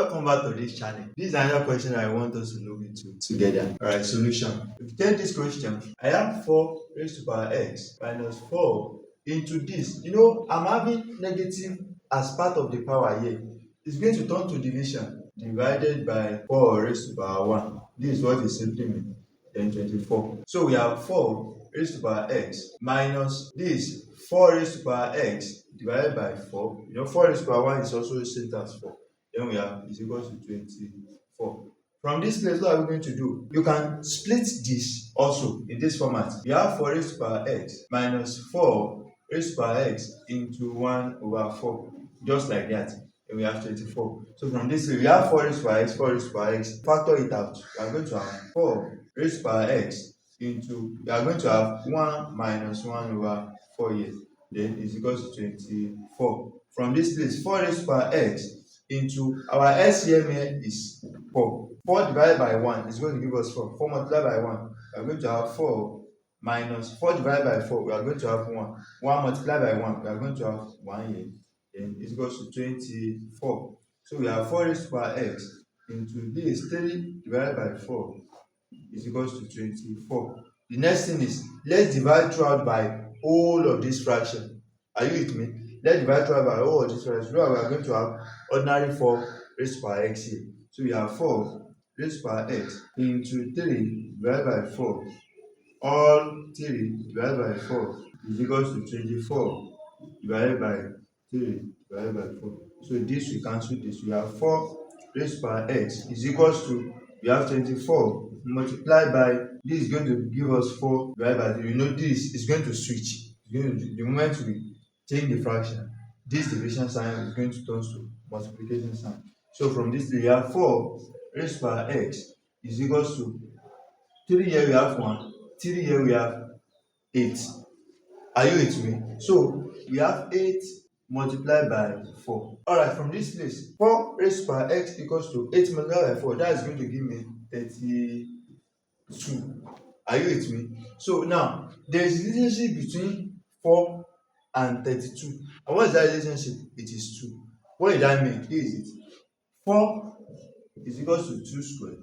Welcome back to this channel. This is another question I want us to look into together. Alright, solution. If you take this question, I have 4 raised to power x minus 4 into this. I'm having negative as part of the power here. It's going to turn to division divided by 4 raised to power 1. This is what it simply means. Then 24. So we have 4 raised to power x minus this 4 raised to power x divided by 4. 4 raised to power 1 is also the same as 4. Then we have is equal to 24. From this place, what are we going to do? You can split this also in this format. You have 4 raised to power x minus 4 raised to power x into 1 over 4. Just like that. And we have 24. So from this, we have 4 raised to power x, 4 raised to power x. Factor it out. We are going to have 4 raised to power x into, we are going to have 1 minus 1 over 4 here. Then is equal to 24. From this place, 4 raised to power x into our SCM here is 4. 4 divided by 1 is going to give us 4. 4 multiplied by 1, we are going to have 4 minus 4 divided by 4, we are going to have 1. 1 multiplied by 1, we are going to have 1 here. Then it goes to 24. So we have 4 raised to power x into this 3 divided by 4 is equals to 24. The next thing is, let's divide throughout by all of this fraction. Are you with me? Let's divide throughout by all of this fraction. We are going to have ordinary 4 raised to power x here. So we have 4 raised to power x into 3 divided by 4. All 3 divided by 4 is equals to 24 divided by 3 divided by 4. So this we cancel this. We have 4 raised to power x is equals to, we have 24 multiplied by, this is going to give us 4 divided by 3. This is going to switch. The moment we change the fraction, this division sign is going to turn to multiplication sign. So from this we have 4 raised to power x is equals to 3 here we have 1, 3 here we have 8. Are you with me? So we have 8 multiplied by 4. Alright, from this place, 4 raised to power x equals to 8 multiplied by 4. That is going to give me 32. Are you with me? So now, there is a relationship between 4 and 32. And what is that relationship? It is 2. What did I mean? Here is it. 4 is equals to 2 squared.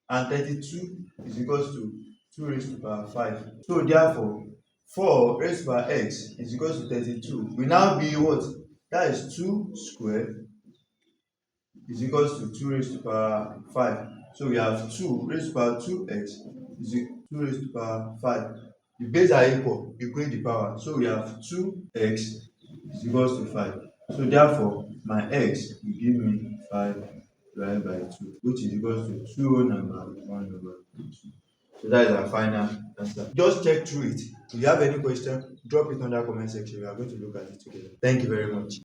And 32 is equals to 2 raised to power 5. So therefore, 4 raised to power x is equals to 32. We now be what? That is 2 squared is equals to 2 raised to power 5. So we have 2 raised to power 2x is 2 raised to power 5. The base are equal, equate the power. So we have 2x is equals to 5. So therefore, my x will give me 5 divided by 2, which is equals to 2 whole number 1 over 2. So that is our final answer. Just check through it. If you have any question, drop it on the comment section. We are going to look at it together. Thank you very much.